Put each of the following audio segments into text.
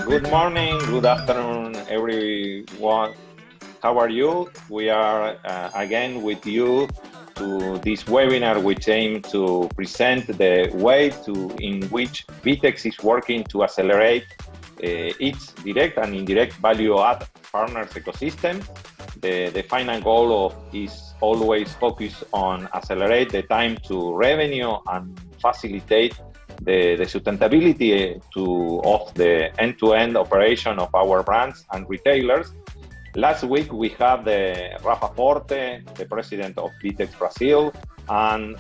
Good morning, good afternoon, everyone. How are you? We are again with you to this webinar, which aim to present the way in which VTEX is working to accelerate its direct and indirect value-add partners ecosystem. The final goal is always focus on accelerate the time to revenue and facilitate the sustainability of the end-to-end operation of our brands and retailers. Last week we have the Rafa Forte, the president of VTEX Brazil, and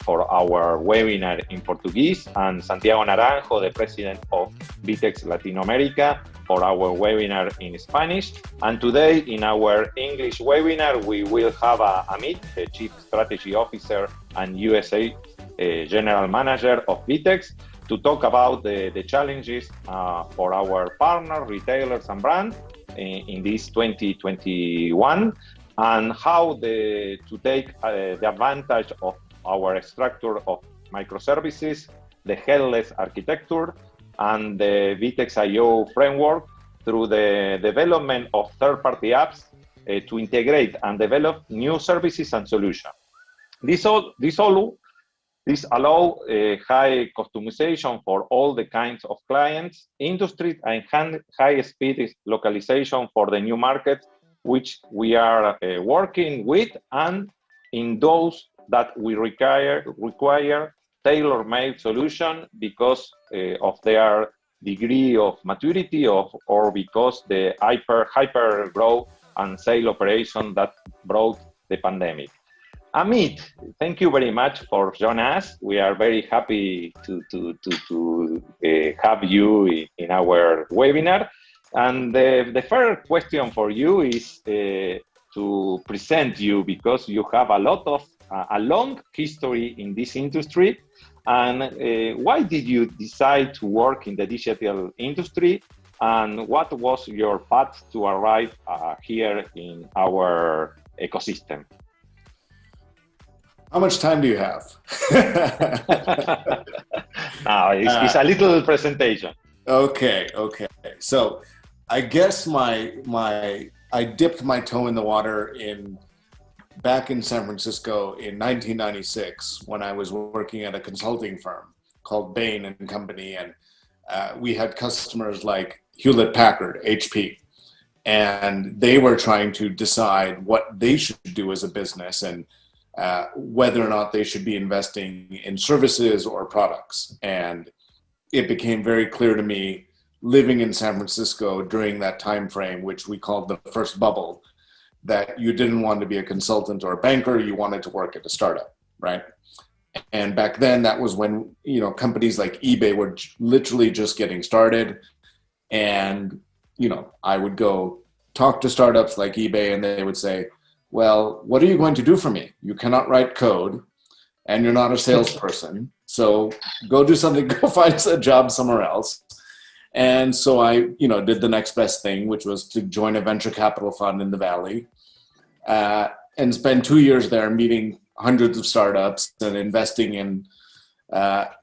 for our webinar in Portuguese, and Santiago Naranjo, the president of VTEX Latin America, for our webinar in Spanish. And today in our English webinar, we will have Amit, the Chief Strategy Officer and USA General Manager of VTEX, to talk about the challenges for our partners, retailers, and brands in this 2021, and how to take the advantage of our structure of microservices, the headless architecture, and the VTEX IO framework through the development of third-party apps to integrate and develop new services and solutions. This allow high customization for all the kinds of clients, industries, and high-speed localization for the new markets, which we are working with, and in those that we require tailor-made solution because of their degree of maturity or because the hyper growth and sale operation that brought the pandemic. Amit, thank you very much for joining us. We are very happy to have you in our webinar. And the first question for you is to present you, because you have a long history in this industry. And why did you decide to work in the digital industry? And what was your path to arrive here in our ecosystem? How much time do you have? No, it's a little presentation. Okay. So I guess I dipped my toe in the water back in San Francisco in 1996 when I was working at a consulting firm called Bain & Company, and we had customers like Hewlett-Packard, HP, and they were trying to decide what they should do as a business. And whether or not they should be investing in services or products. And it became very clear to me, living in San Francisco during that time frame, which we called the first bubble, that you didn't want to be a consultant or a banker, you wanted to work at a startup, right? And back then, that was when, you know, companies like eBay were literally just getting started. And, you know, I would go talk to startups like eBay and they would say, well, what are you going to do for me? You cannot write code and you're not a salesperson. So go do something, go find a job somewhere else. And so I, you know, did the next best thing, which was to join a venture capital fund in the Valley, and spend 2 years there meeting hundreds of startups and investing in,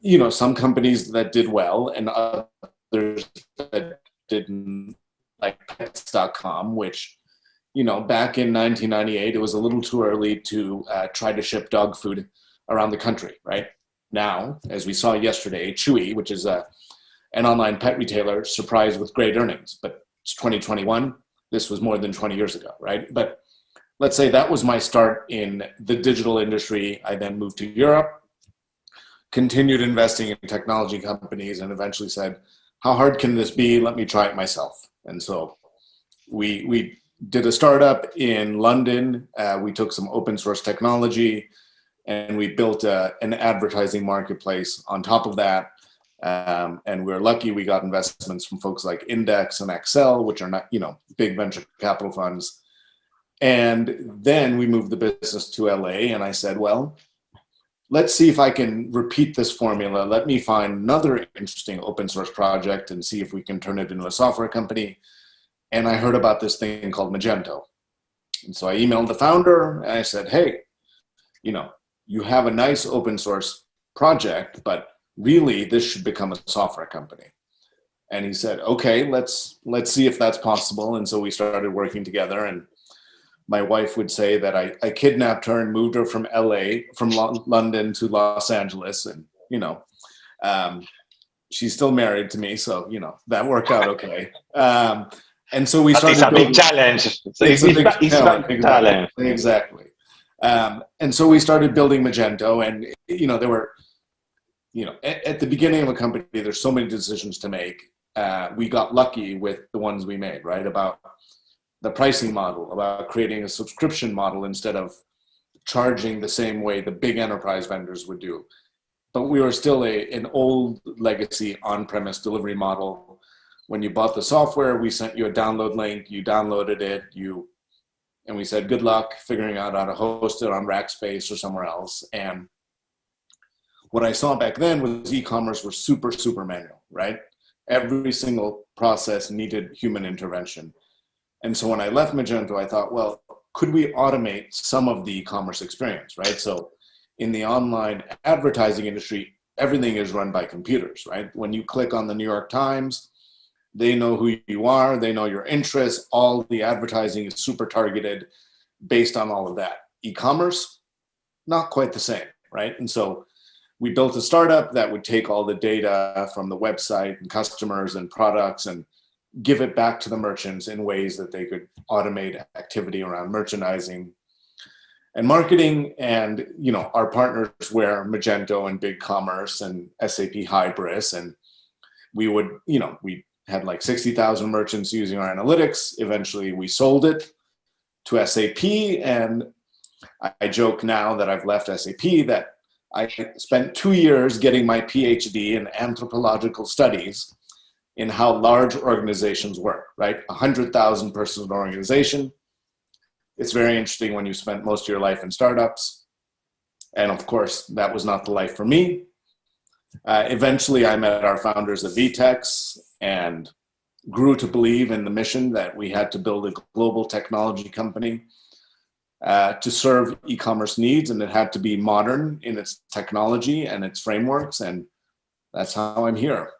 you know, some companies that did well and others that didn't, like pets.com, which, you know, back in 1998, it was a little too early to try to ship dog food around the country, right? Now, as we saw yesterday, Chewy, which is an online pet retailer, surprised with great earnings, but it's 2021. This was more than 20 years ago, right? But let's say that was my start in the digital industry. I then moved to Europe, continued investing in technology companies, and eventually said, how hard can this be? Let me try it myself. And so we did a startup in London. We took some open source technology and we built an advertising marketplace on top of that. And we're lucky we got investments from folks like Index and Excel, which are not, you know, big venture capital funds. And then we moved the business to LA and I said, well, let's see if I can repeat this formula. Let me find another interesting open source project and see if we can turn it into a software company. And I heard about this thing called Magento. And so I emailed the founder and I said, hey, you know, you have a nice open source project, but really this should become a software company. And he said, okay, let's see if that's possible. And so we started working together, and my wife would say that I kidnapped her and moved her from LA, from London to Los Angeles. And, you know, she's still married to me. So, you know, that worked out okay. And so we started. It's a big challenge. It's a big challenge. Exactly. And so we started building Magento, and, you know, there were, you know, at the beginning of a company, there's so many decisions to make. We got lucky with the ones we made, right? About the pricing model, about creating a subscription model instead of charging the same way the big enterprise vendors would do. But we were still an old legacy on-premise delivery model. When you bought the software, we sent you a download link, you downloaded it, and we said, good luck figuring out how to host it on Rackspace or somewhere else. And what I saw back then was e-commerce was super, super manual, right? Every single process needed human intervention. And so when I left Magento, I thought, well, could we automate some of the e-commerce experience, right? So in the online advertising industry, everything is run by computers, right? When you click on the New York Times, they know who you are, they know your interests, all the advertising is super targeted based on all of that. E-commerce, not quite the same, right? And so we built a startup that would take all the data from the website and customers and products and give it back to the merchants in ways that they could automate activity around merchandising and marketing. And, you know, our partners were Magento and BigCommerce and SAP Hybris. And we would, you know, we had like 60,000 merchants using our analytics. Eventually we sold it to SAP. And I joke now that I've left SAP that I spent 2 years getting my PhD in anthropological studies in how large organizations work, right? 100,000 person organization. It's very interesting when you spent most of your life in startups. And of course, that was not the life for me. Eventually, I met our founders at VTEX and grew to believe in the mission that we had to build a global technology company to serve e-commerce needs, and it had to be modern in its technology and its frameworks, and that's how I'm here.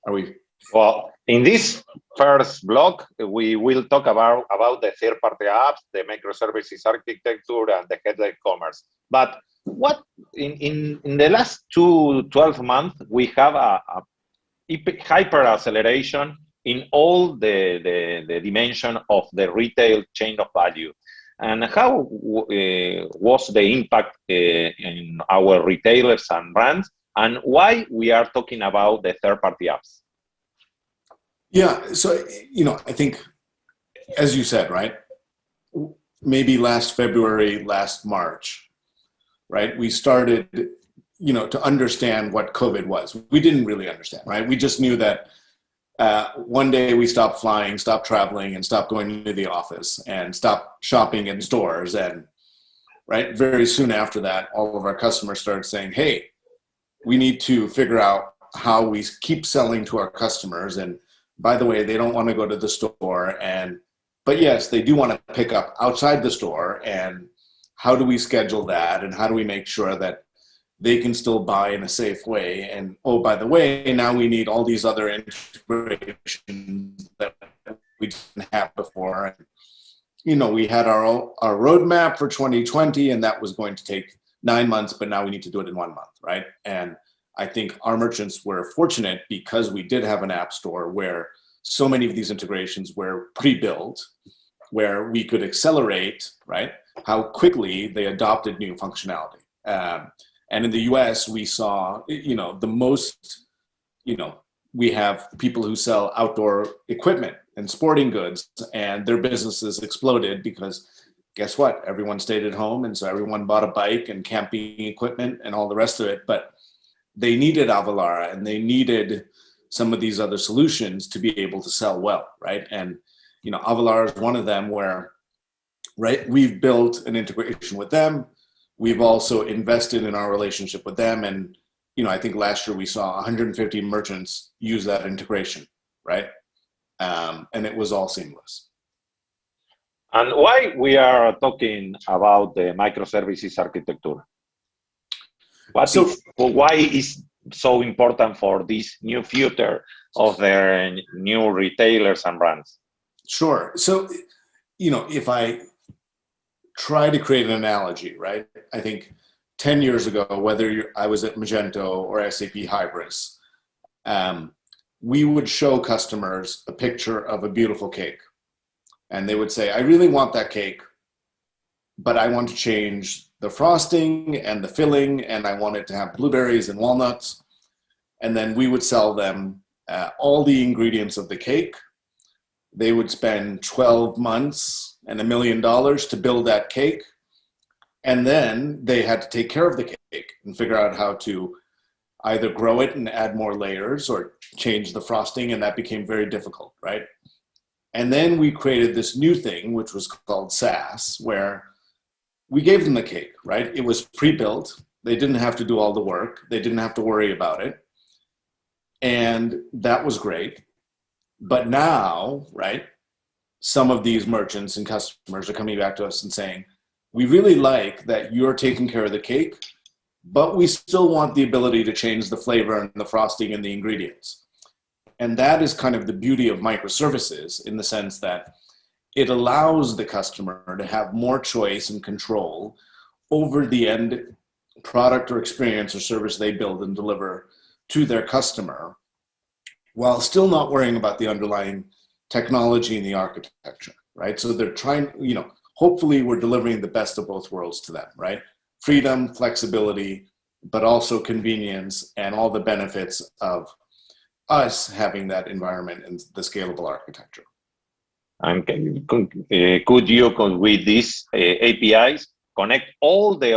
Are we? Well, in this first block, we will talk about the third-party apps, the microservices architecture, and the headless commerce. But what in the last 12 months, we have a hyper acceleration in all the dimension of the retail chain of value. And how was the impact in our retailers and brands, and why we are talking about the third-party apps? Yeah, so, I think, as you said, right, maybe last February, last March, right, we started, to understand what COVID was. We didn't really understand, right? We just knew that one day we stopped flying, stopped traveling, and stopped going to the office, and stopped shopping in stores. And right, very soon after that, all of our customers started saying, hey, we need to figure out how we keep selling to our customers. And by the way, they don't want to go to the store, but yes, they do want to pick up outside the store. And how do we schedule that? And how do we make sure that they can still buy in a safe way? And oh, by the way, now we need all these other integrations that we didn't have before. And, we had our roadmap for 2020, and that was going to take 9 months, but now we need to do it in 1 month, right? And I think our merchants were fortunate because we did have an app store where so many of these integrations were pre-built, where we could accelerate, right, how quickly they adopted new functionality. And in the US, we saw, the most, we have people who sell outdoor equipment and sporting goods, and their businesses exploded because guess what? Everyone stayed at home. And so everyone bought a bike and camping equipment and all the rest of it. But they needed Avalara, and they needed some of these other solutions to be able to sell well, right? And, Avalara is one of them where, right, we've built an integration with them. We've also invested in our relationship with them. And, I think last year we saw 150 merchants use that integration, right? And it was all seamless. And why we are talking about the microservices architecture? Why is so important for this new future of their new retailers and brands? Sure. So, if I try to create an analogy, right? I think 10 years ago, whether I was at Magento or SAP Hybris, we would show customers a picture of a beautiful cake. And they would say, I really want that cake, but I want to change the frosting and the filling, and I want it to have blueberries and walnuts. And then we would sell them all the ingredients of the cake. They would spend 12 months and $1 million to build that cake. And then they had to take care of the cake and figure out how to either grow it and add more layers or change the frosting. And that became very difficult, right? And then we created this new thing, which was called SaaS, where we gave them the cake, right? It was pre-built. They didn't have to do all the work. They didn't have to worry about it. And that was great. But now, right, some of these merchants and customers are coming back to us and saying, we really like that you're taking care of the cake, but we still want the ability to change the flavor and the frosting and the ingredients. And that is kind of the beauty of microservices, in the sense that it allows the customer to have more choice and control over the end product or experience or service they build and deliver to their customer, while still not worrying about the underlying technology and the architecture, right? So they're trying, hopefully we're delivering the best of both worlds to them, right? Freedom, flexibility, but also convenience and all the benefits of us having that environment and the scalable architecture. And could you, with these APIs, connect all the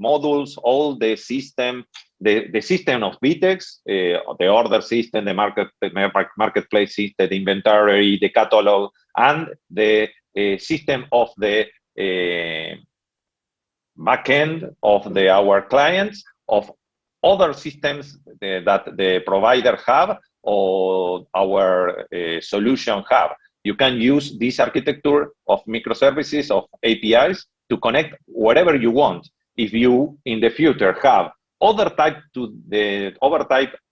modules, all the system, the system of VTEX, the order system, the marketplace system, the inventory, the catalog, and the system of the backend of our clients, of other systems that the provider have or our solution have? You can use this architecture of microservices, of APIs, to connect whatever you want. If you, in the future, have other type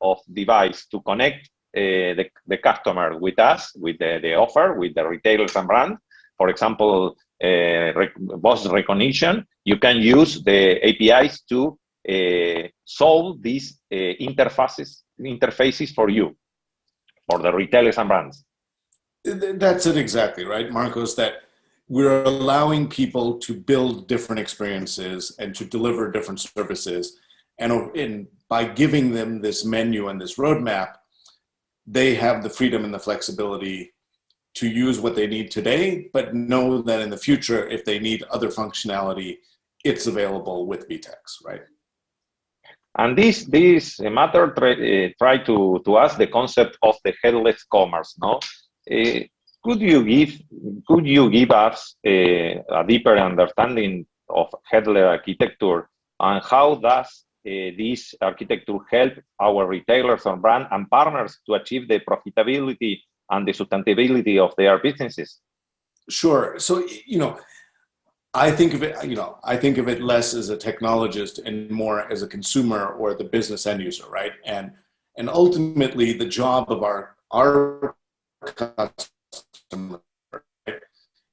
of device to connect the customer with us, with the offer, with the retailers and brands, for example, voice recognition, you can use the APIs to solve these interfaces for you, for the retailers and brands. That's it exactly, right, Marcos? That we're allowing people to build different experiences and to deliver different services. And by giving them this menu and this roadmap, they have the freedom and the flexibility to use what they need today, but know that in the future, if they need other functionality, it's available with VTEX, right? And this matter try to ask the concept of the headless commerce, no? Could you give us a deeper understanding of headless architecture, and how does this architecture help our retailers and brand and partners to achieve the profitability and the sustainability of their businesses? Sure. So, I think of it less as a technologist and more as a consumer or the business end user, right? And ultimately, the job of our customer, right,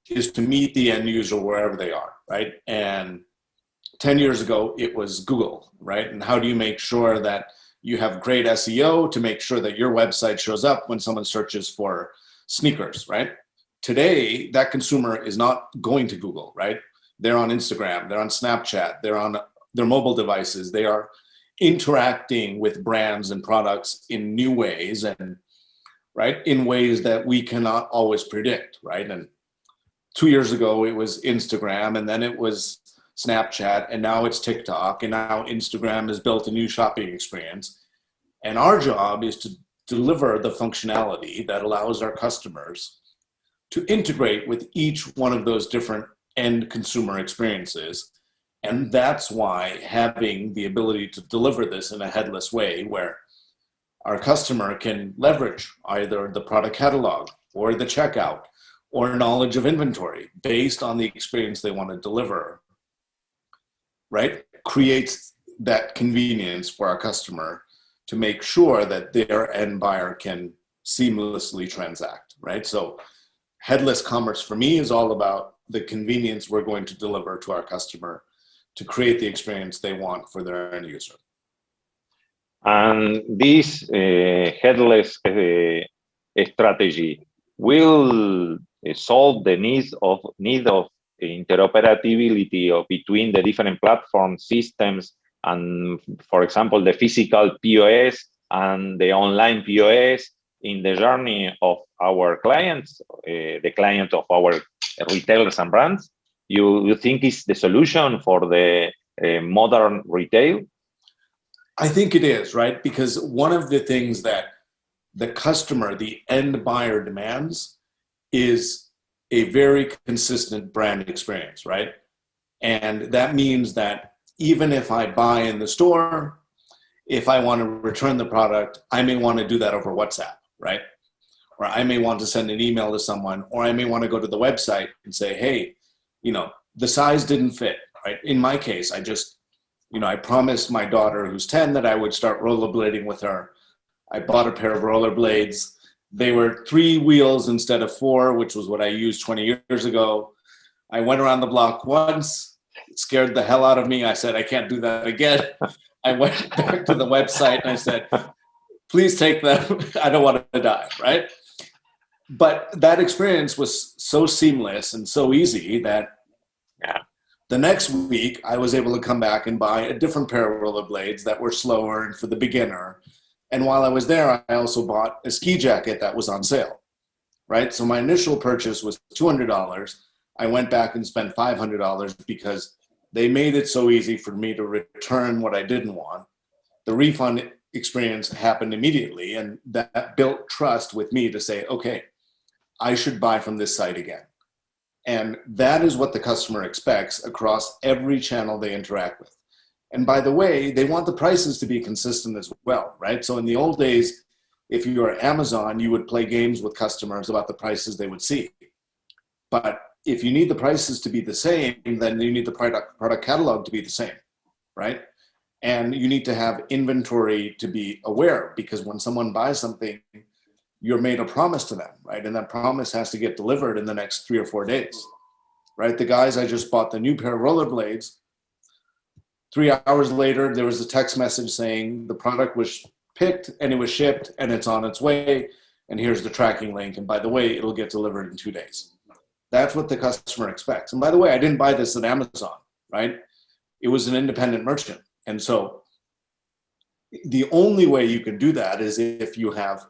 is to meet the end user wherever they are, right? And 10 years ago, it was Google, right? And how do you make sure that you have great SEO to make sure that your website shows up when someone searches for sneakers, right? Today, that consumer is not going to Google, right? They're on Instagram, they're on Snapchat, they're on their mobile devices. They are interacting with brands and products in new ways, and right, in ways that we cannot always predict, right? And 2 years ago, it was Instagram, and then it was Snapchat, and now it's TikTok, and now Instagram has built a new shopping experience. And our job is to deliver the functionality that allows our customers to integrate with each one of those different end consumer experiences. And that's why having the ability to deliver this in a headless way, where our customer can leverage either the product catalog or the checkout or knowledge of inventory based on the experience they want to deliver, right, creates that convenience for our customer to make sure that their end buyer can seamlessly transact, right? So headless commerce for me is all about the convenience we're going to deliver to our customer to create the experience they want for their end user. And this headless strategy will solve the need of interoperability between the different platform systems, and, for example, the physical POS and the online POS in the journey of our clients, the client of our retailers and brands. You think is the solution for the modern retail? I think it is, right? Because one of the things that the customer, the end buyer, demands is a very consistent brand experience, right? And that means that even if I buy in the store, if I want to return the product, I may want to do that over WhatsApp, right? Or I may want to send an email to someone, or I may want to go to the website and say, hey, the size didn't fit, right? In my case, I promised my daughter, who's 10, that I would start rollerblading with her. I bought a pair of rollerblades. They were 3 wheels instead of 4, which was what I used 20 years ago. I went around the block once. It scared the hell out of me. I said, I can't do that again. I went back to the website and I said, please take them. I don't want to die, right? But that experience was so seamless and so easy that the next week I was able to come back and buy a different pair of rollerblades that were slower and for the beginner. And while I was there, I also bought a ski jacket that was on sale, right? So my initial purchase was $200. I went back and spent $500 because they made it so easy for me to return what I didn't want. The refund experience happened immediately, and that built trust with me to say, okay, I should buy from this site again. And that is what the customer expects across every channel they interact with. And by the way, they want the prices to be consistent as well, right? So in the old days, if you were Amazon, you would play games with customers about the prices they would see. But if you need the prices to be the same, then you need the product catalog to be the same, right? And you need to have inventory to be aware, because when someone buys something, you're made a promise to them, right? And that promise has to get delivered in the next 3 or 4 days, right? The guys, I just bought the new pair of rollerblades. 3 hours later, there was a text message saying the product was picked and it was shipped and it's on its way. And here's the tracking link. And by the way, it'll get delivered in 2 days, That's what the customer expects. And by the way, I didn't buy this at Amazon, right? It was an independent merchant. And so the only way you can do that is if you have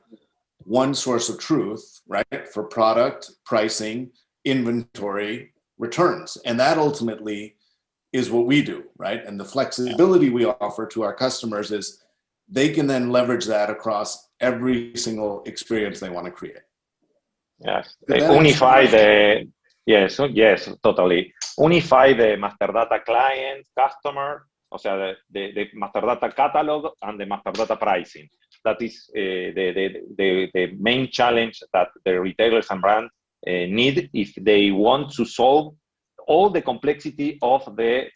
one source of truth, right? For product, pricing, inventory, returns. And that ultimately is what we do, right? And the flexibility we offer to our customers is they can then leverage that across every single experience they want to create. Yes, unify the, yes, yes, totally. Unify the master data client, customer, o sea, the master data catalog and the master data pricing. That is the main challenge that the retailers and brands need if they want to solve all the complexity of the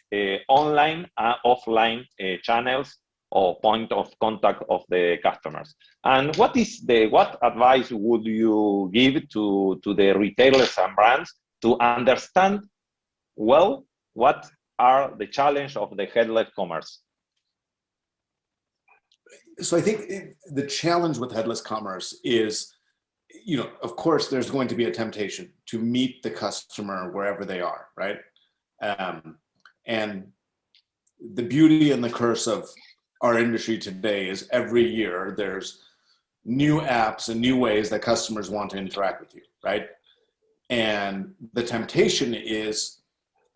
online and offline channels or point of contact of the customers. And what advice would you give to the retailers and brands to understand well what are the challenge of the headless commerce? So I think the challenge with headless commerce is, you know, of course, there's going to be a temptation to meet the customer wherever they are, right? And the beauty and the curse of our industry today is every year there's new apps and new ways that customers want to interact with you, right? And the temptation is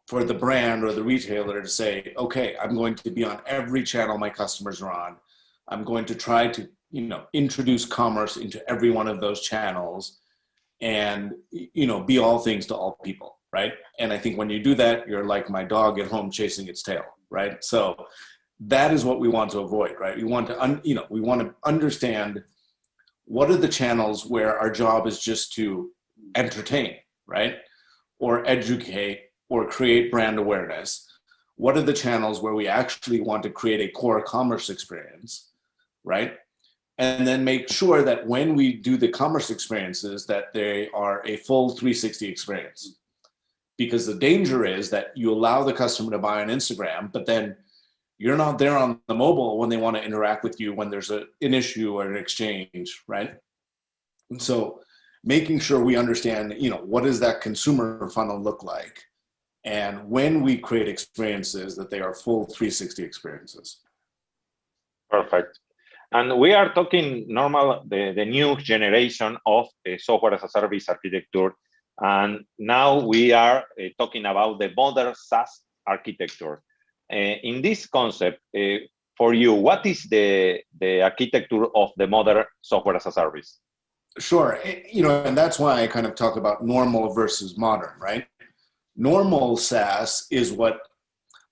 for the brand or the retailer to say, okay, I'm going to be on every channel my customers are on. I'm going to try to, you know, introduce commerce into every one of those channels and, you know, be all things to all people, right? And I think when you do that, you're like my dog at home chasing its tail, right? So that is what we want to avoid, right? We want to, we want to understand what are the channels where our job is just to entertain, right? Or educate or create brand awareness. What are the channels where we actually want to create a core commerce experience, right? And then make sure that when we do the commerce experiences, that they are a full 360 experience. Because the danger is that you allow the customer to buy on Instagram, but then you're not there on the mobile when they want to interact with you when there's an issue or an exchange, right? And so making sure we understand, you know, what does that consumer funnel look like? And when we create experiences, that they are full 360 experiences. Perfect. And we are talking the new generation of software as a service architecture. And now we are talking about the modern SaaS architecture. In this concept, for you, what is the architecture of the modern software as a service? Sure. You know, and that's why I kind of talk about normal versus modern, right? Normal SaaS is what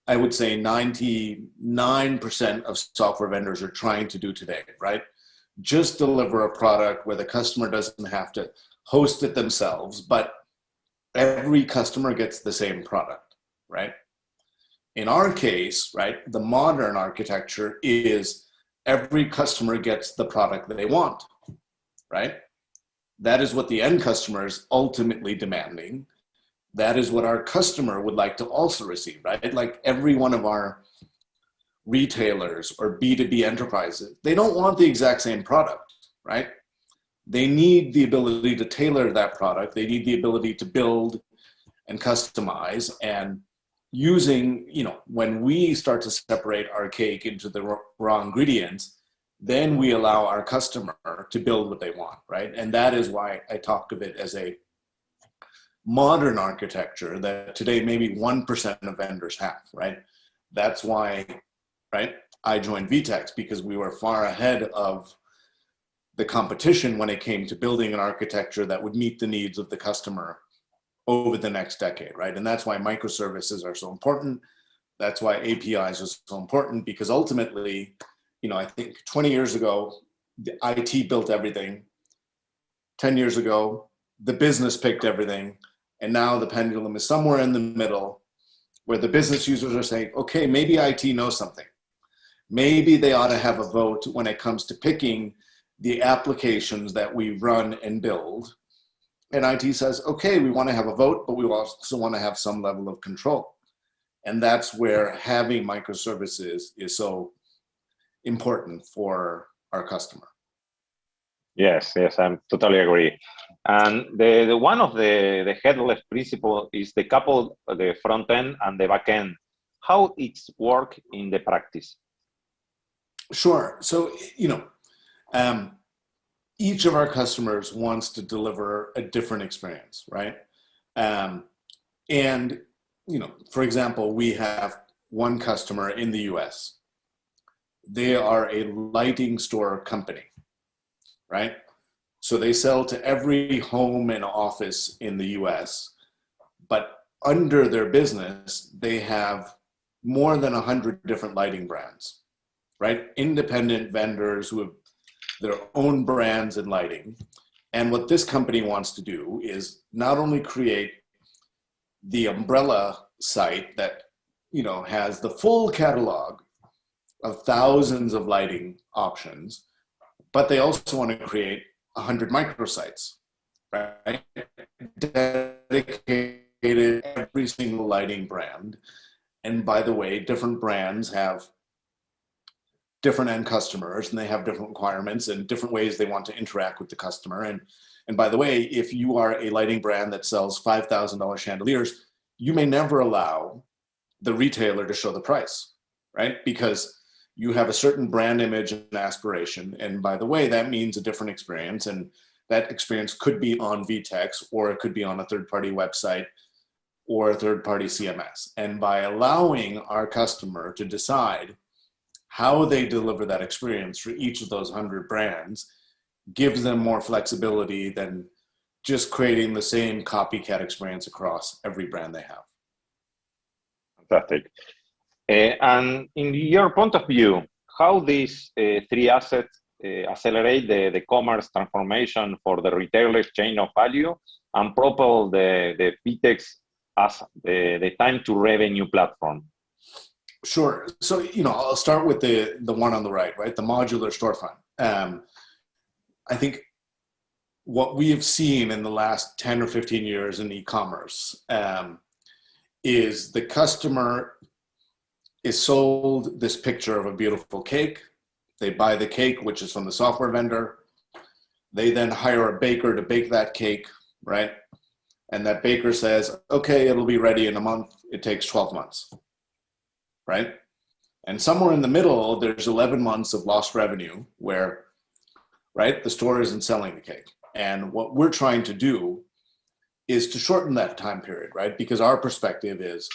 I would say 99% of software vendors are trying to do today, right? Just deliver a product where the customer doesn't have to host it themselves, but every customer gets the same product, right? In our case, right, the modern architecture is every customer gets the product that they want, right? That is what the end customer is ultimately demanding. That is what our customer would like to also receive, right? Like every one of our retailers or B2B enterprises, they don't want the exact same product, right? They need the ability to tailor that product. They need the ability to build and customize, and using, you know, when we start to separate our cake into the raw ingredients, then we allow our customer to build what they want, right? And that is why I talk of it as a modern architecture that today maybe 1% of vendors have, right? That's why, right, I joined VTEX, because we were far ahead of the competition when it came to building an architecture that would meet the needs of the customer over the next decade, right? And that's why microservices are so important. That's why APIs are so important, because ultimately, you know, I think 20 years ago, the IT built everything. 10 years ago, the business picked everything. And now the pendulum is somewhere in the middle, where the business users are saying, okay, maybe IT knows something. Maybe they ought to have a vote when it comes to picking the applications that we run and build. And IT says, okay, we want to have a vote, but we also want to have some level of control. And that's where having microservices is so important for our customer. Yes, I totally agree. And the one of the headless principle is the couple the front end and the back end. How it's work in the practice? Sure. So, each of our customers wants to deliver a different experience, right? And, for example, we have one customer in the US. They are a lighting store company, right? So they sell to every home and office in the US, but under their business, they have more than 100 different lighting brands, right? Independent vendors who have their own brands in lighting. And what this company wants to do is not only create the umbrella site that, has the full catalog of thousands of lighting options, but they also want to create 100 microsites, right? Dedicated every single lighting brand. And by the way, different brands have different end customers and they have different requirements and different ways they want to interact with the customer. And by the way, if you are a lighting brand that sells $5,000 chandeliers, you may never allow the retailer to show the price, right? Because you have a certain brand image and aspiration. And by the way, that means a different experience. And that experience could be on VTEX, or it could be on a third-party website or a third-party CMS. And by allowing our customer to decide how they deliver that experience for each of those 100 brands gives them more flexibility than just creating the same copycat experience across every brand they have. Fantastic. And in your point of view, how these three assets accelerate the commerce transformation for the retailer's chain of value and propel the VTEX as the time to revenue platform? Sure. So, I'll start with the one on the right, the modular storefront. I think what we have seen in the last 10 or 15 years in e-commerce is the customer is sold this picture of a beautiful cake. They buy the cake, which is from the software vendor. They then hire a baker to bake that cake, right? And that baker says, okay, it'll be ready in a month. It takes 12 months, right? And somewhere in the middle, there's 11 months of lost revenue where, right, the store isn't selling the cake. And what we're trying to do is to shorten that time period, right? Because our perspective is,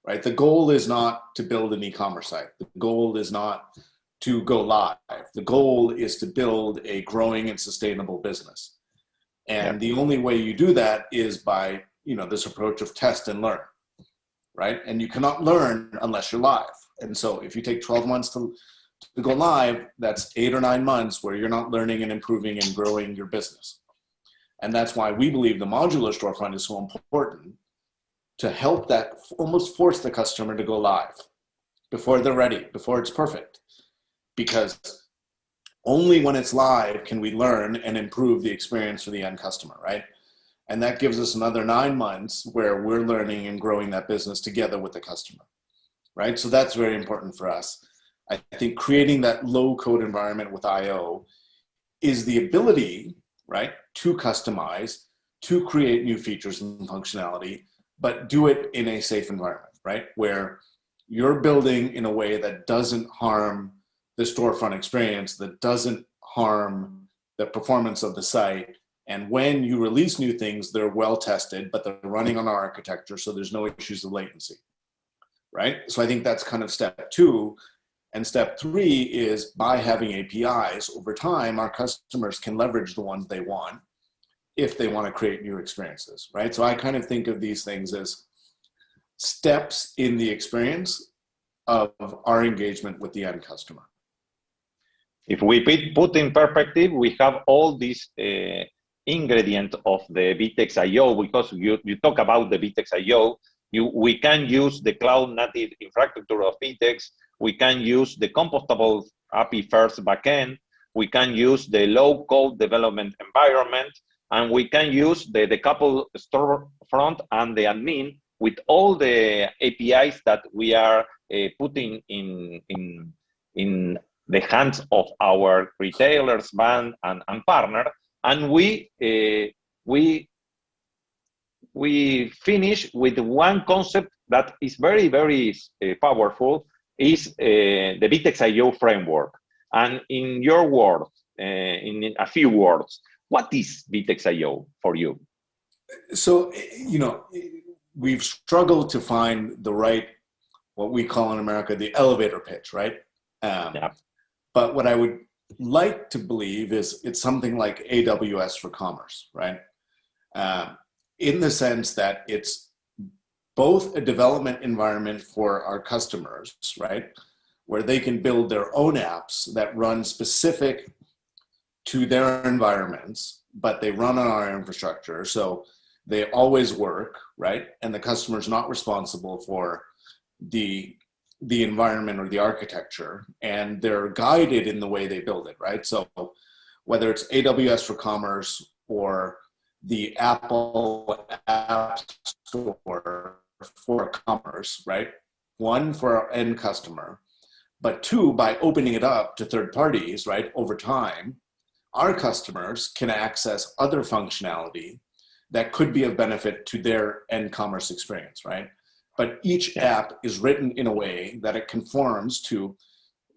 right, the goal is not to build an e-commerce site. The goal is not to go live. The goal is to build a growing and sustainable business. And the only way you do that is by, this approach of test and learn, right? And you cannot learn unless you're live. And so if you take 12 months to go live, that's 8 or 9 months where you're not learning and improving and growing your business. And that's why we believe the modular storefront is so important, to help that almost force the customer to go live before they're ready, before it's perfect. Because only when it's live can we learn and improve the experience for the end customer, right? And that gives us another 9 months where we're learning and growing that business together with the customer, right? So that's very important for us. I think creating that low code environment with IO is the ability, right, to customize, to create new features and functionality, but do it in a safe environment, right? Where you're building in a way that doesn't harm the storefront experience, that doesn't harm the performance of the site. And when you release new things, they're well tested, but they're running on our architecture, so there's no issues of latency, right? So I think that's kind of step 2. And step 3 is by having APIs, over time, our customers can leverage the ones they want if they want to create new experiences, right? So I kind of think of these things as steps in the experience of our engagement with the end customer. If we put in perspective, we have all these ingredients of the VTEX IO, because you talk about the VTEX IO, we can use the cloud native infrastructure of VTEX, we can use the compostable API first backend, we can use the low code development environment, and we can use the couple storefront and the admin with all the APIs that we are putting in the hands of our retailers, band, and partner. And we we finish with one concept that is very, very powerful, is the VTEX IO framework. And in your words, in a few words, what is VTEX IO for you? So, we've struggled to find the right, what we call in America, the elevator pitch, right? Yeah. But what I would like to believe is it's something like AWS for commerce, right? In the sense that it's both a development environment for our customers, right? Where they can build their own apps that run specific to their environments, but they run on our infrastructure. So they always work, right? And the customer's not responsible for the environment or the architecture, and they're guided in the way they build it, right? So whether it's AWS for commerce or the Apple App Store for commerce, right? One, for our end customer, but two, by opening it up to third parties, right? Over time, our customers can access other functionality that could be of benefit to their end commerce experience, right? But each app is written in a way that it conforms to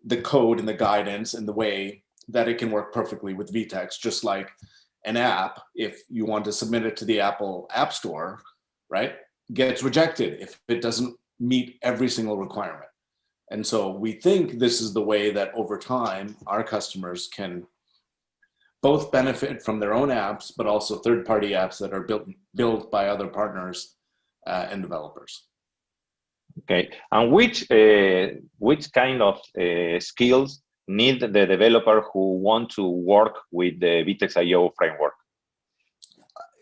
the code and the guidance and the way that it can work perfectly with VTEX, just like an app, if you want to submit it to the Apple App Store, right, gets rejected if it doesn't meet every single requirement. And so we think this is the way that over time, our customers can both benefit from their own apps, but also third-party apps that are built by other partners and developers. Okay, and which kind of skills need the developer who want to work with the VTEX IO framework?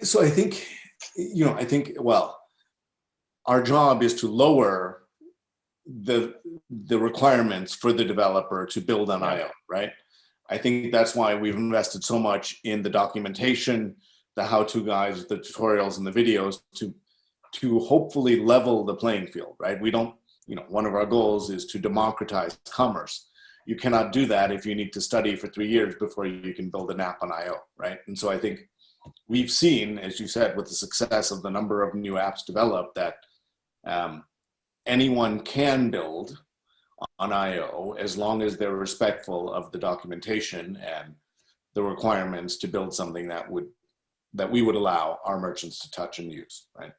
So I think, well, our job is to lower the requirements for the developer to build on IO, right? I think that's why we've invested so much in the documentation, the how-to guides, the tutorials, and the videos to hopefully level the playing field, right? We don't, one of our goals is to democratize commerce. You cannot do that if you need to study for 3 years before you can build an app on IO, right? And so I think we've seen, as you said, with the success of the number of new apps developed, that anyone can build on IO as long as they're respectful of the documentation and the requirements to build something that we would allow our merchants to touch and use, right?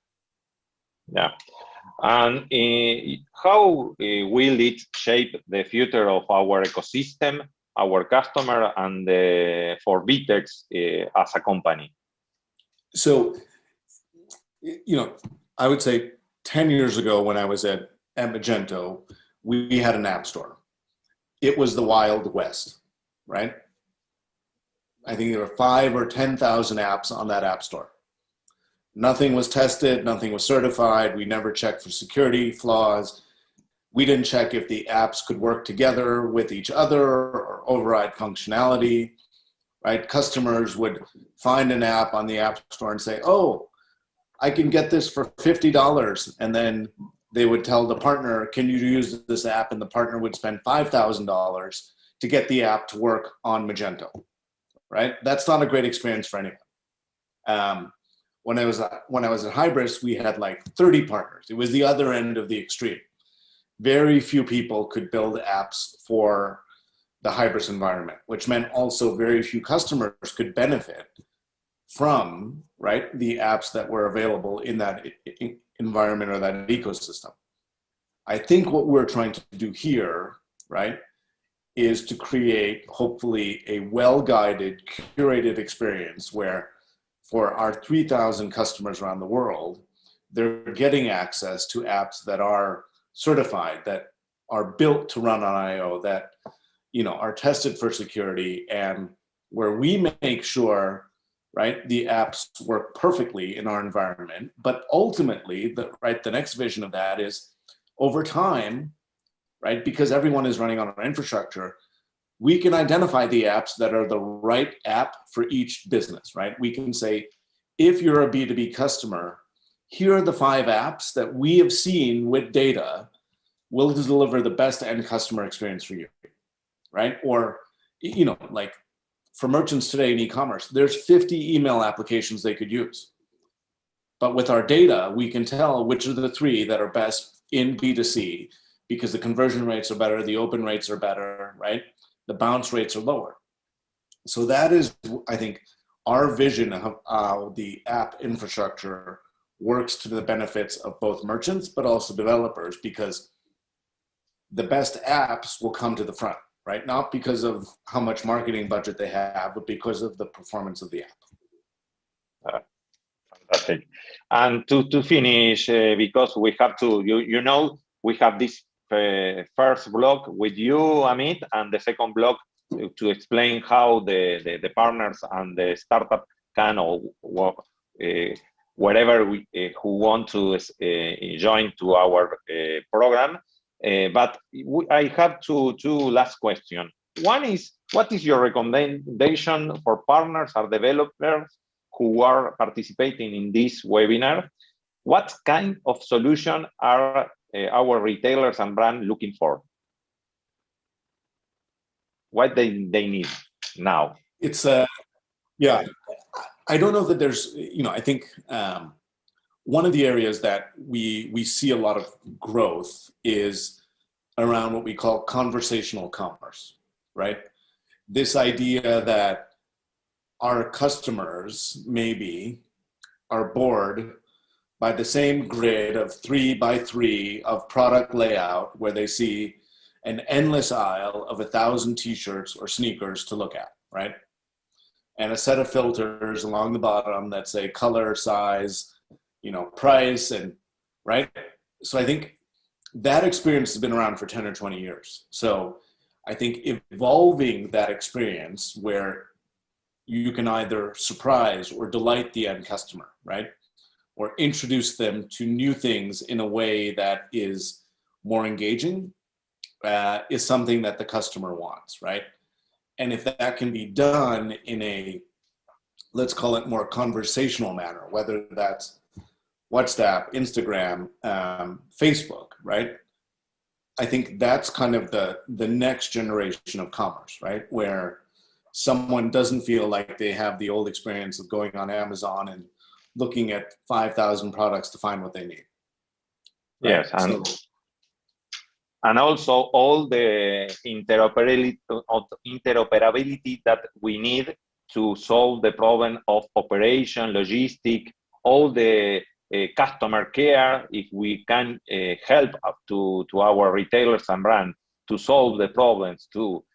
Yeah. And how will it shape the future of our ecosystem, our customer, and for VTEX as a company? So, I would say 10 years ago when I was at Magento, we had an app store. It was the Wild West, right? I think there were 5,000 or 10,000 apps on that app store. Nothing was tested, nothing was certified. We never checked for security flaws. We didn't check if the apps could work together with each other or override functionality, right? Customers would find an app on the app store and say, oh, I can get this for $50. And then they would tell the partner, can you use this app? And the partner would spend $5,000 to get the app to work on Magento, right? That's not a great experience for anyone. When I was at Hybris, we had like 30 partners. It was the other end of the extreme. Very few people could build apps for the Hybris environment, which meant also very few customers could benefit from, right, the apps that were available in that environment or that ecosystem. I think what we're trying to do here, right, is to create hopefully a well-guided, curated experience where for our 3,000 customers around the world, they're getting access to apps that are certified, that are built to run on IO, that are tested for security, and where we make sure, right, the apps work perfectly in our environment. But ultimately, the next vision of that is over time, right, because everyone is running on our infrastructure, we can identify the apps that are the right app for each business, right? We can say, if you're a B2B customer, here are the 5 apps that we have seen with data will deliver the best end customer experience for you, right? Or, like for merchants today in e-commerce, there's 50 email applications they could use. But with our data, we can tell which are the 3 that are best in B2C because the conversion rates are better, the open rates are better, right? The bounce rates are lower. So that is, I think, our vision of how the app infrastructure works to the benefits of both merchants, but also developers, because the best apps will come to the front, right? Not because of how much marketing budget they have, but because of the performance of the app. Fantastic. And to finish, because we have to, you know, we have this first block with you, Amit, and the second block to explain how the partners and the startup can or wherever who want to join to our program. But I have two last questions. One is, what is your recommendation for partners or developers who are participating in this webinar? What kind of solution are our retailers and brands looking for? What they need now? It's yeah, I don't know that there's, you know, I think one of the areas that we see a lot of growth is around what we call conversational commerce, right? This idea that our customers maybe are bored by the same grid of 3 by 3 of product layout where they see an endless aisle of 1,000 t-shirts or sneakers to look at, right? And a set of filters along the bottom that say color, size, you know, price, and right? So I think that experience has been around for 10 or 20 years. So I think evolving that experience where you can either surprise or delight the end customer, right? Or introduce them to new things in a way that is more engaging is something that the customer wants, right? And if that can be done in a, let's call it more conversational manner, whether that's WhatsApp, Instagram, Facebook, right? I think that's kind of the next generation of commerce, right? Where someone doesn't feel like they have the old experience of going on Amazon and looking at 5,000 products to find what they need. Right? Yes, and also all the interoperability that we need to solve the problem of operation, logistic, all the customer care. If we can help up to our retailers and brands to solve the problems, to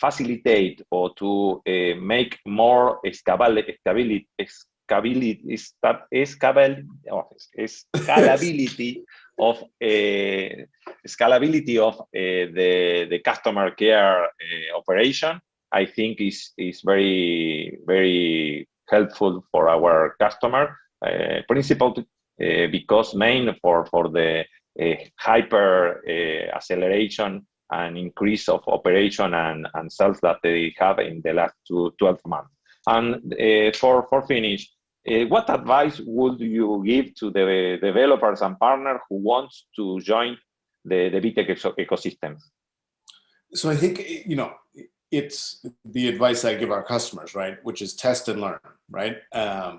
facilitate or to make more scalability of the customer care operation, I think is very, very helpful for our customer. Principle because main for the hyper acceleration and increase of operation and sales that they have in the last 12 months. And for finish, what advice would you give to the developers and partners who want to join the VTEX ecosystem? So I think, you know, it's the advice I give our customers, right? Which is test and learn, right? Yeah.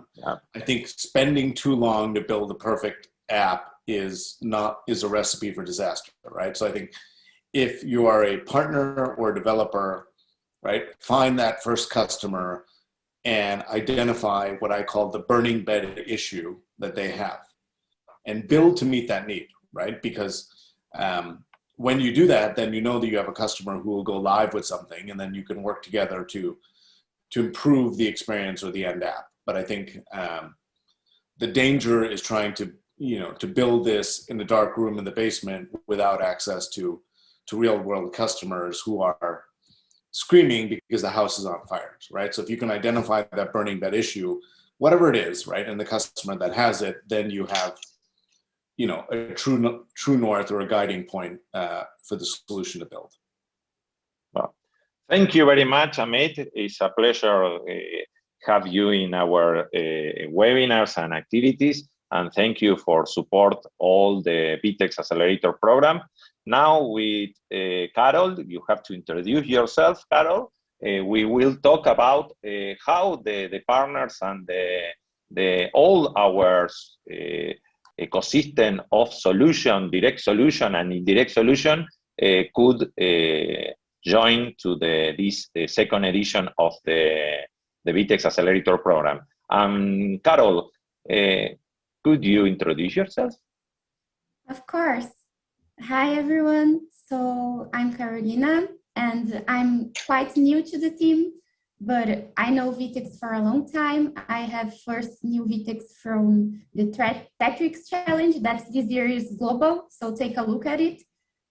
I think spending too long to build a perfect app is a recipe for disaster, right? So I think if you are a partner or a developer, right, find that first customer and identify what I call the burning bed issue that they have and build to meet that need, right? Because when you do that, then you know that you have a customer who will go live with something, and then you can work together to improve the experience or the end app. But I think the danger is trying to, you know, to build this in the dark room in the basement without access to real world customers who are screaming because the house is on fire, right? So if you can identify that burning bed issue, whatever it is, right, and the customer that has it, then you have, you know, a true north or a guiding point for the solution to build. Well, thank you very much, Amit. It's a pleasure have you in our webinars and activities, and thank you for support all the VTEX Accelerator program. Now with Carol, you have to introduce yourself, Carol, we will talk about how the partners and all our ecosystem of solution, direct solution and indirect solution could join to this second edition of the VTEX Accelerator program. Carol, could you introduce yourself? Of course. Hi, everyone. So I'm Carolina, and I'm quite new to the team, but I know VTEX for a long time. I have first knew VTEX from the TETRIX challenge that this year is global, so take a look at it.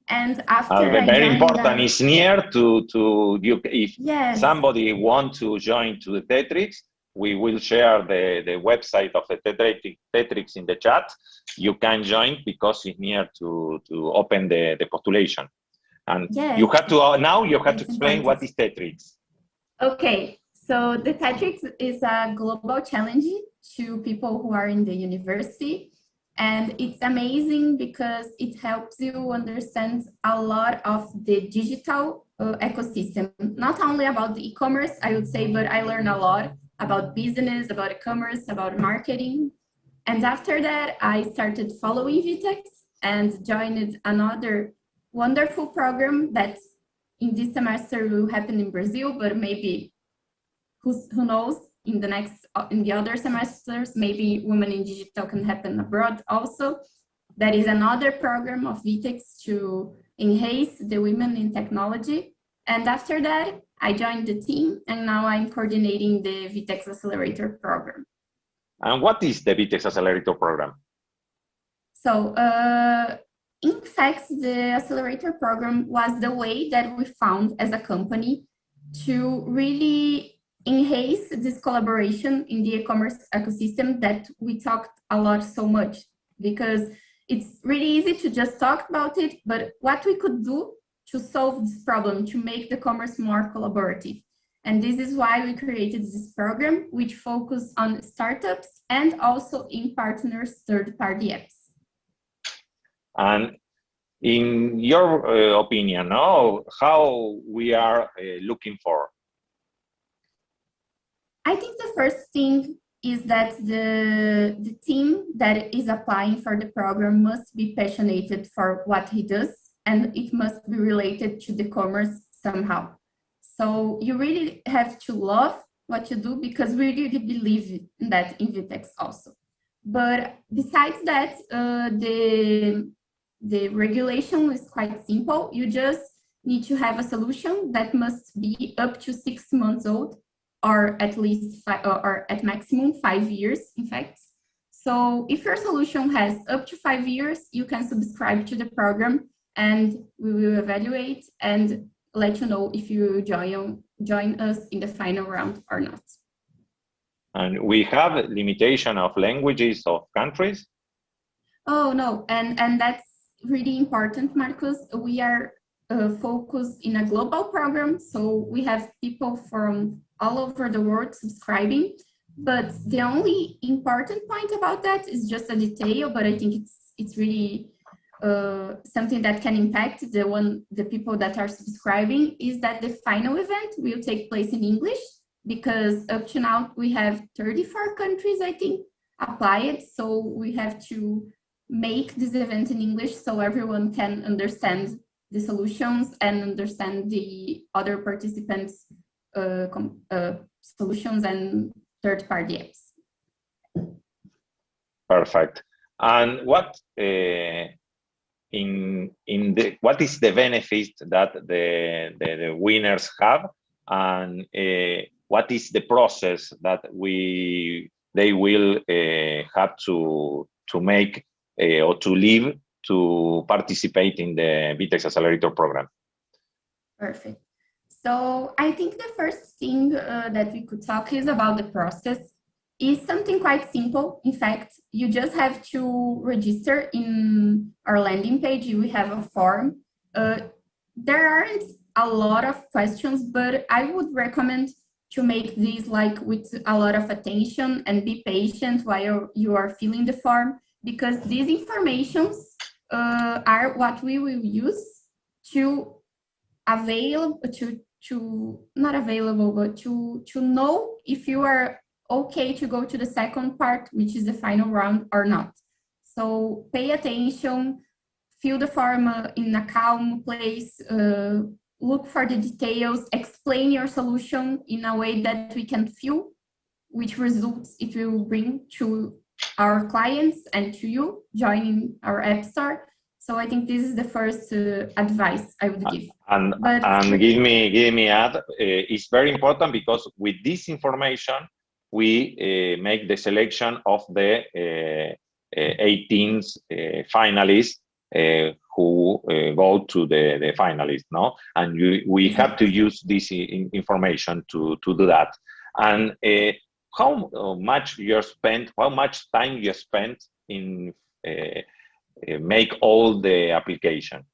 And after very important is near to you. If yes. somebody want to join to the TETRIX, we will share the website of the TETRIX in the chat. You can join because it's near to open the postulation. And yes. You have to now you have to explain what is TETRIX. Okay, so the TETRIX is a global challenge to people who are in the university. And it's amazing because it helps you understand a lot of the digital ecosystem, not only about the e-commerce, I would say, but I learned a lot about business, about e-commerce, about marketing. And after that, I started following VTEX and joined another wonderful program that in this semester will happen in Brazil, but maybe who knows, in the other semesters, maybe Women in Digital can happen abroad also. That is another program of VTEX to enhance the women in technology. And after that, I joined the team, and now I'm coordinating the VTEX Accelerator program. And what is the VTEX Accelerator program? So, in fact, the Accelerator program was the way that we found as a company to really enhance this collaboration in the e-commerce ecosystem that we talked a lot so much, because it's really easy to just talk about it, but what we could do to solve this problem, to make the commerce more collaborative. And this is why we created this program, which focuses on startups and also in partners' third-party apps. And in your opinion, how we are looking for? I think the first thing is that the team that is applying for the program must be passionate for what he does, and it must be related to the commerce somehow. So you really have to love what you do, because we really believe in that in VTEX also. But besides that, the regulation is quite simple. You just need to have a solution that must be up to 6 months old, or at least or at maximum 5 years, in fact. So if your solution has up to 5 years, you can subscribe to the program, and we will evaluate and let you know if you join us in the final round or not. And we have a limitation of languages of countries? Oh, no, and that's really important, Marcus. We are focused in a global program, so we have people from all over the world subscribing, but the only important point about that is just a detail, but I think it's really something that can impact the people that are subscribing, is that the final event will take place in English, because up to now we have 34 countries, I think, applied, so we have to make this event in English so everyone can understand the solutions and understand the other participants' solutions and third-party apps. Perfect. And what what is the benefit that the winners have, and what is the process that they will have to make or to live to participate in the VTEX Accelerator program? Perfect. So I think the first thing that we could talk is about the process. It's something quite simple. In fact, you just have to register in our landing page. We have a form. There aren't a lot of questions, but I would recommend to make this like with a lot of attention and be patient while you are filling the form, because these informations are what we will use to not available, but to know if you are okay to go to the second part, which is the final round or not. So pay attention, fill the form in a calm place, look for the details, explain your solution in a way that we can feel which results it will bring to our clients and to you joining our app store. So I think this is the first advice I would give. And give me add, it's very important because with this information, we make the selection of the 18 finalists who go to the finalists, no? And we have to use this information to do that. And how much time you spent in make all the application?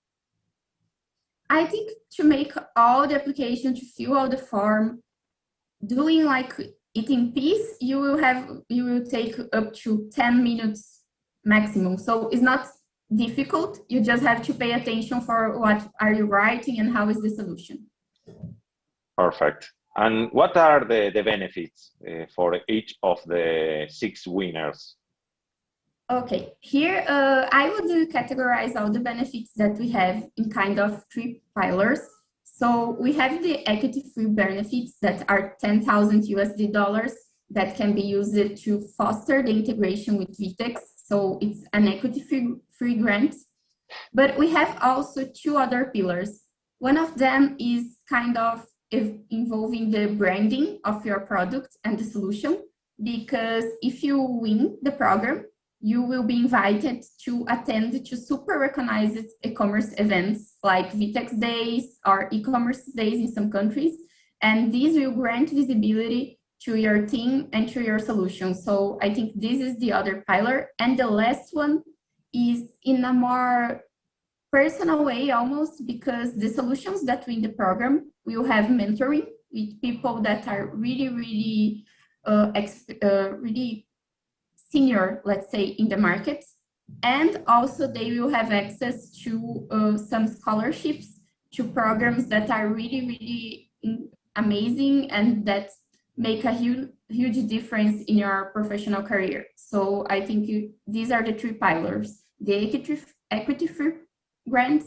I think to make all the application, to fill out the form, doing like it in piece, you will take up to 10 minutes maximum. So it's not difficult. You just have to pay attention for what are you writing and how is the solution. Perfect. And what are the benefits for each of the 6 winners? Okay, here I would categorize all the benefits that we have in kind of 3 pillars. So we have the equity-free benefits that are $10,000 that can be used to foster the integration with VTEX. So it's an equity-free grant. But we have also 2 other pillars. One of them is kind of involving the branding of your product and the solution, because if you win the program, you will be invited to attend to super recognized e-commerce events like VTEX Days or e-commerce days in some countries. And these will grant visibility to your team and to your solution. So I think this is the other pillar. And the last one is in a more personal way almost, because the solutions that win the program will have mentoring with people that are really senior, let's say, in the market. And also they will have access to some scholarships to programs that are really amazing and that make a huge difference in your professional career. So I think these are the 3 pillars: the equity-free grants,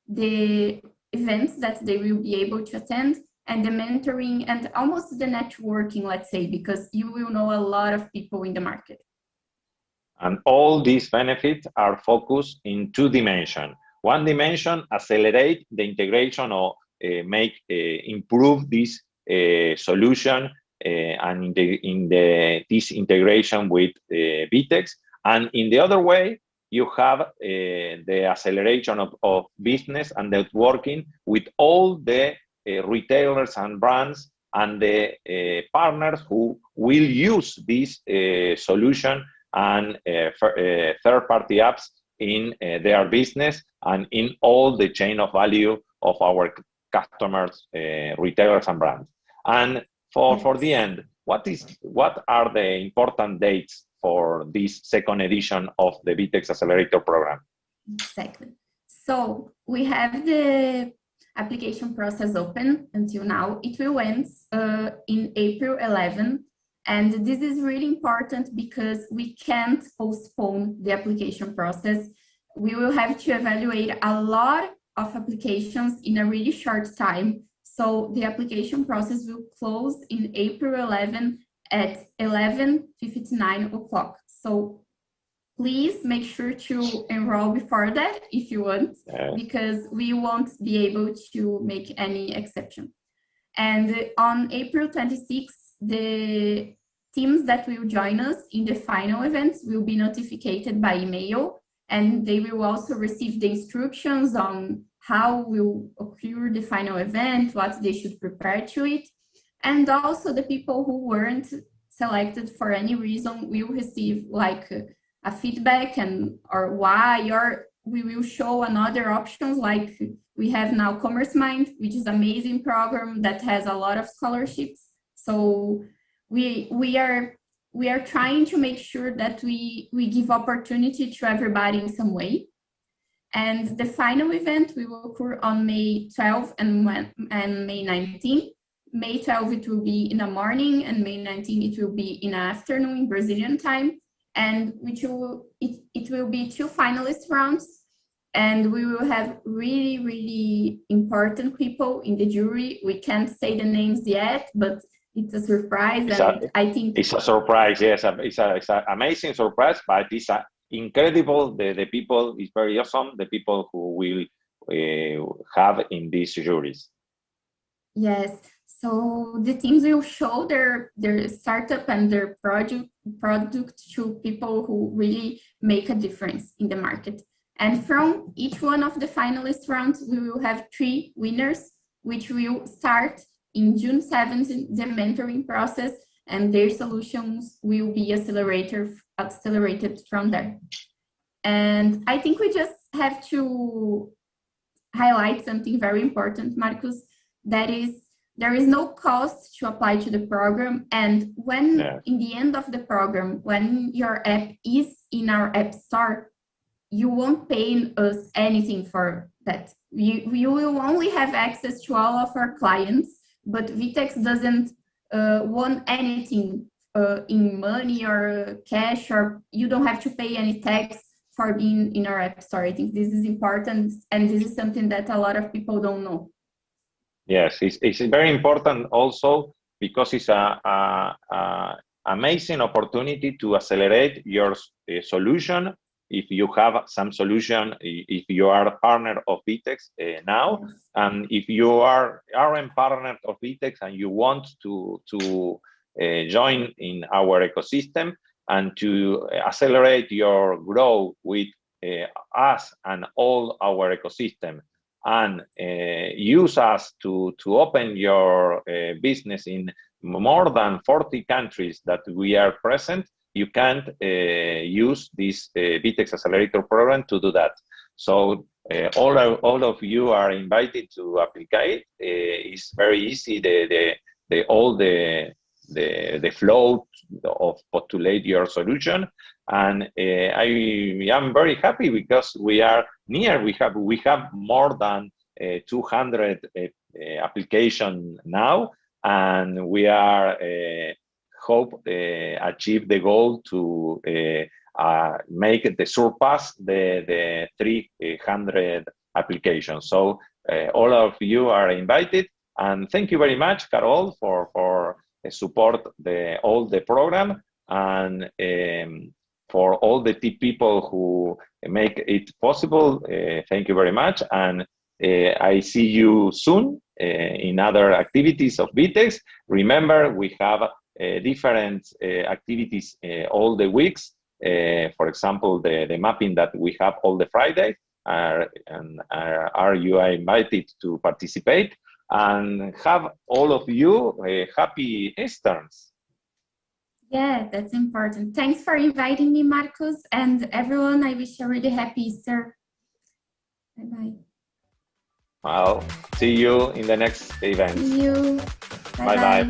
the events that they will be able to attend, and the mentoring and almost the networking, let's say, because you will know a lot of people in the market. And all these benefits are focused in 2 dimensions. One dimension, accelerate the integration or improve this solution and this integration with VTEX. And in the other way, you have the acceleration of business and networking with all the retailers and brands and the partners who will use this solution and third-party apps in their business and in all the chain of value of our customers, retailers and brands. And for the end, what are the important dates for this 2nd edition of the VTEX Accelerator program? Exactly. So we have the application process open until now. It will end in April 11. And this is really important because we can't postpone the application process. We will have to evaluate a lot of applications in a really short time. So the application process will close in April 11 at 11:59 o'clock. So please make sure to enroll before that if you want, because we won't be able to make any exception. And on April 26th, the teams that will join us in the final events will be notified by email, and they will also receive the instructions on how will occur the final event, what they should prepare to it. And also the people who weren't selected for any reason will receive like a feedback or why, or we will show another options, like we have now Commerce Mind, which is an amazing program that has a lot of scholarships. So we are trying to make sure that we give opportunity to everybody in some way. And the final event will occur on May 12th and May 19th. May 12th, it will be in the morning, and May 19th, it will be in the afternoon in Brazilian time. And it will be 2 finalist rounds. And we will have really, really important people in the jury. We can't say the names yet, but it's a surprise. I think it's a surprise. Yes, it's an amazing surprise, but it's incredible. The people is very awesome. The people who will have in these juries. Yes. So the teams will show their startup and their product to people who really make a difference in the market. And from each one of the finalist rounds, we will have 3 winners, which will start in June 7th, the mentoring process, and their solutions will be accelerated from there. And I think we just have to highlight something very important, Marcus, that is, there is no cost to apply to the program. And when in the end of the program, when your app is in our app store, you won't pay us anything for that. You will only have access to all of our clients, but VTEX doesn't want anything in money or cash, or you don't have to pay any tax for being in our app store. I think this is important, and this is something that a lot of people don't know. Yes, it's very important also because it's a amazing opportunity to accelerate your solution. If you have some solution, if you are a partner of VTEX now, and if you are a partner of VTEX and you want to join in our ecosystem and to accelerate your growth with us and all our ecosystem, and use us to open your business in more than 40 countries that we are present, you can't use this VTEX Accelerator program to do that. So all of you are invited to apply. It's very easy. All the flow of postulate your solution, and I am very happy because we are near. We have more than 200 applications now, and we are hope achieve the goal to make it surpass the 300 applications. So all of you are invited, and thank you very much, Carol, for support all the program, and for all the people who make it possible. Thank you very much, and I see you soon in other activities of VTEX. Remember, we have different activities all the weeks. For example, the mapping that we have all the Friday, and you are invited to participate, and have all of you happy Easterns. Yeah, that's important. Thanks for inviting me, Marcus, and everyone. I wish you a really happy Easter. Bye-bye. Well, see you in the next event. See you. Bye-bye.